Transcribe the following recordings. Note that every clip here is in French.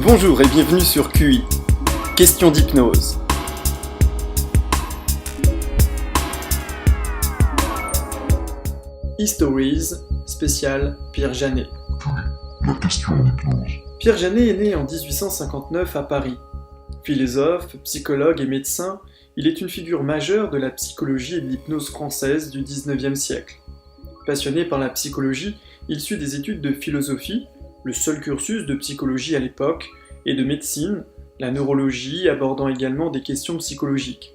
Bonjour et bienvenue sur QI. Question d'hypnose. History's spécial Pierre Janet. La question en hypnose. Pierre Janet est né en 1859 à Paris. Philosophe, psychologue et médecin, il est une figure majeure de la psychologie et de l'hypnose française du XIXe siècle. Passionné par la psychologie, il suit des études de philosophie, le seul cursus de psychologie à l'époque, et de médecine, la neurologie abordant également des questions psychologiques.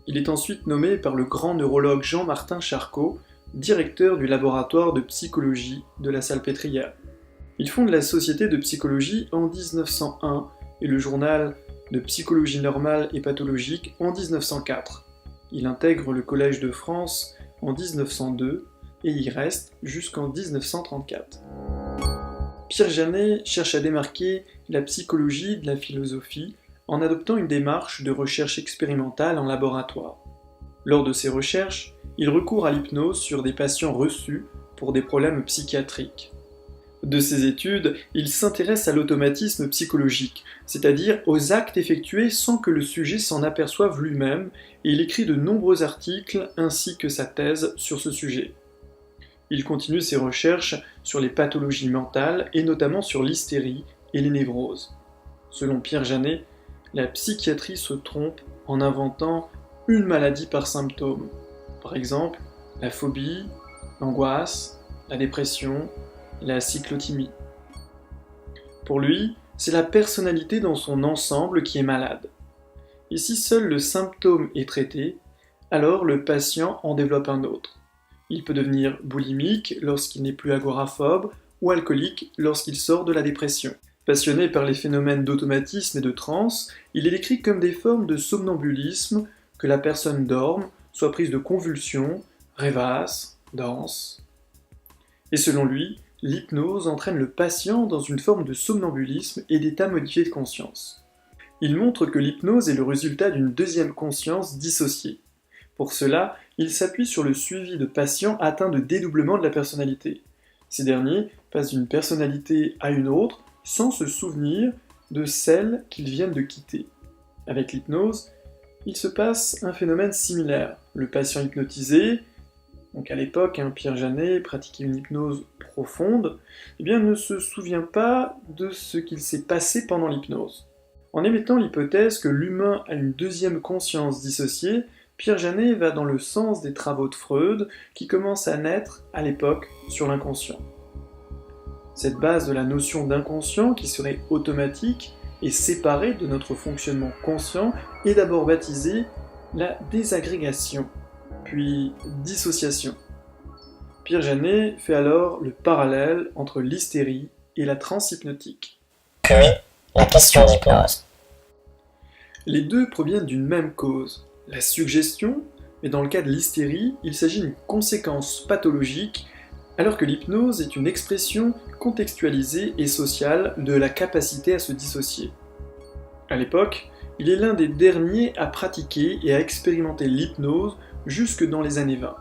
Il est ensuite nommé par le grand neurologue Jean-Martin Charcot, directeur du laboratoire de psychologie de la Salpêtrière. Il fonde la Société de psychologie en 1901 et le journal de psychologie normale et pathologique en 1904. Il intègre le Collège de France en 1902 et y reste jusqu'en 1934. Pierre Janet cherche à démarquer la psychologie de la philosophie en adoptant une démarche de recherche expérimentale en laboratoire. Lors de ses recherches, il recourt à l'hypnose sur des patients reçus pour des problèmes psychiatriques. De ses études, il s'intéresse à l'automatisme psychologique, c'est-à-dire aux actes effectués sans que le sujet s'en aperçoive lui-même, et il écrit de nombreux articles ainsi que sa thèse sur ce sujet. Il continue ses recherches sur les pathologies mentales et notamment sur l'hystérie et les névroses. Selon Pierre Janet, la psychiatrie se trompe en inventant une maladie par symptôme. Par exemple, la phobie, l'angoisse, la dépression, la cyclothymie. Pour lui, c'est la personnalité dans son ensemble qui est malade. Et si seul le symptôme est traité, alors le patient en développe un autre. Il peut devenir boulimique lorsqu'il n'est plus agoraphobe ou alcoolique lorsqu'il sort de la dépression. Passionné par les phénomènes d'automatisme et de transe, il est décrit comme des formes de somnambulisme, que la personne dorme, soit prise de convulsions, rêvasse, danse. Et selon lui, l'hypnose entraîne le patient dans une forme de somnambulisme et d'état modifié de conscience. Il montre que l'hypnose est le résultat d'une deuxième conscience dissociée. Pour cela, il s'appuie sur le suivi de patients atteints de dédoublement de la personnalité. Ces derniers passent d'une personnalité à une autre sans se souvenir de celle qu'ils viennent de quitter. Avec l'hypnose, il se passe un phénomène similaire. Le patient hypnotisé, donc à l'époque, Pierre Janet pratiquait une hypnose profonde, ne se souvient pas de ce qu'il s'est passé pendant l'hypnose. En émettant l'hypothèse que l'humain a une deuxième conscience dissociée, Pierre Janet va dans le sens des travaux de Freud qui commencent à naître à l'époque sur l'inconscient. Cette base de la notion d'inconscient qui serait automatique et séparée de notre fonctionnement conscient est d'abord baptisée la désagrégation, puis dissociation. Pierre Janet fait alors le parallèle entre l'hystérie et la transe hypnotique. Puis, la question d'hypnose. Les deux proviennent d'une même cause, la suggestion, mais dans le cas de l'hystérie, il s'agit d'une conséquence pathologique, alors que l'hypnose est une expression contextualisée et sociale de la capacité à se dissocier. À l'époque, il est l'un des derniers à pratiquer et à expérimenter l'hypnose jusque dans les années 20.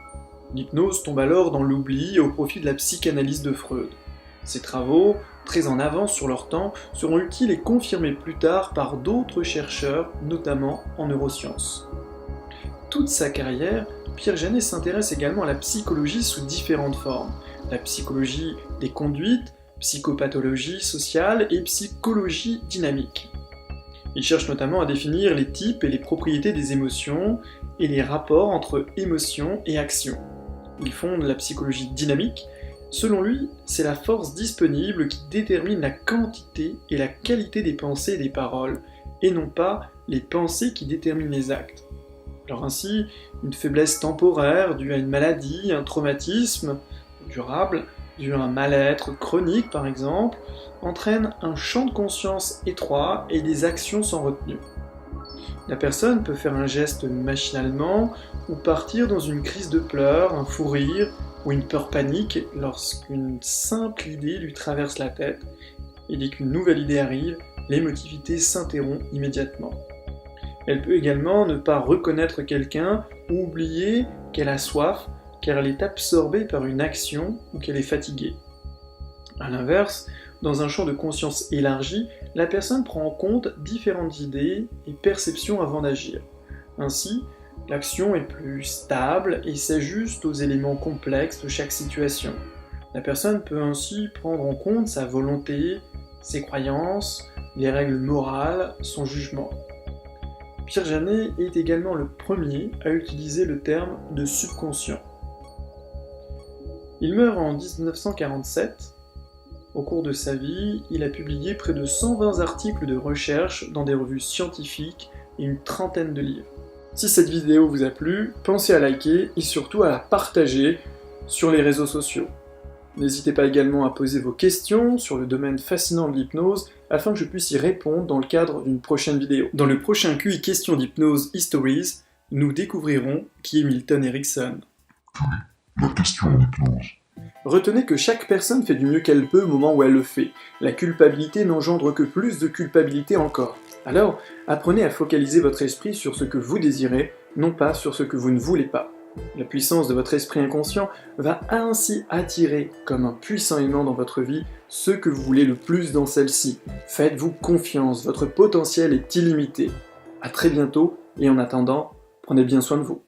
L'hypnose tombe alors dans l'oubli au profit de la psychanalyse de Freud. Ses travaux, très en avance sur leur temps, seront utiles et confirmés plus tard par d'autres chercheurs, notamment en neurosciences. Toute sa carrière, Pierre Janet s'intéresse également à la psychologie sous différentes formes. La psychologie des conduites, psychopathologie sociale et psychologie dynamique. Il cherche notamment à définir les types et les propriétés des émotions et les rapports entre émotions et actions. Il fonde la psychologie dynamique. Selon lui, c'est la force disponible qui détermine la quantité et la qualité des pensées et des paroles, et non pas les pensées qui déterminent les actes. Alors ainsi, une faiblesse temporaire due à une maladie, un traumatisme durable, dû à un mal-être chronique par exemple, entraîne un champ de conscience étroit et des actions sans retenue. La personne peut faire un geste machinalement ou partir dans une crise de pleurs, un fou rire ou une peur panique lorsqu'une simple idée lui traverse la tête et dès qu'une nouvelle idée arrive, l'émotivité s'interrompt immédiatement. Elle peut également ne pas reconnaître quelqu'un ou oublier qu'elle a soif car elle est absorbée par une action ou qu'elle est fatiguée. A l'inverse, Dans un champ de conscience élargi, la personne prend en compte différentes idées et perceptions avant d'agir. Ainsi, l'action est plus stable et s'ajuste aux éléments complexes de chaque situation. La personne peut ainsi prendre en compte sa volonté, ses croyances, les règles morales, son jugement. Pierre Janet est également le premier à utiliser le terme de subconscient. Il meurt en 1947. Au cours de sa vie, il a publié près de 120 articles de recherche dans des revues scientifiques et une trentaine de livres. Si cette vidéo vous a plu, pensez à liker et surtout à la partager sur les réseaux sociaux. N'hésitez pas également à poser vos questions sur le domaine fascinant de l'hypnose afin que je puisse y répondre dans le cadre d'une prochaine vidéo. Dans le prochain QI Question d'hypnose Histories, nous découvrirons qui est Milton Erickson. La question en hypnose. Retenez que chaque personne fait du mieux qu'elle peut au moment où elle le fait. La culpabilité n'engendre que plus de culpabilité encore. Alors, apprenez à focaliser votre esprit sur ce que vous désirez, non pas sur ce que vous ne voulez pas. La puissance de votre esprit inconscient va ainsi attirer, comme un puissant aimant dans votre vie, ce que vous voulez le plus dans celle-ci. Faites-vous confiance, votre potentiel est illimité. À très bientôt, et en attendant, prenez bien soin de vous.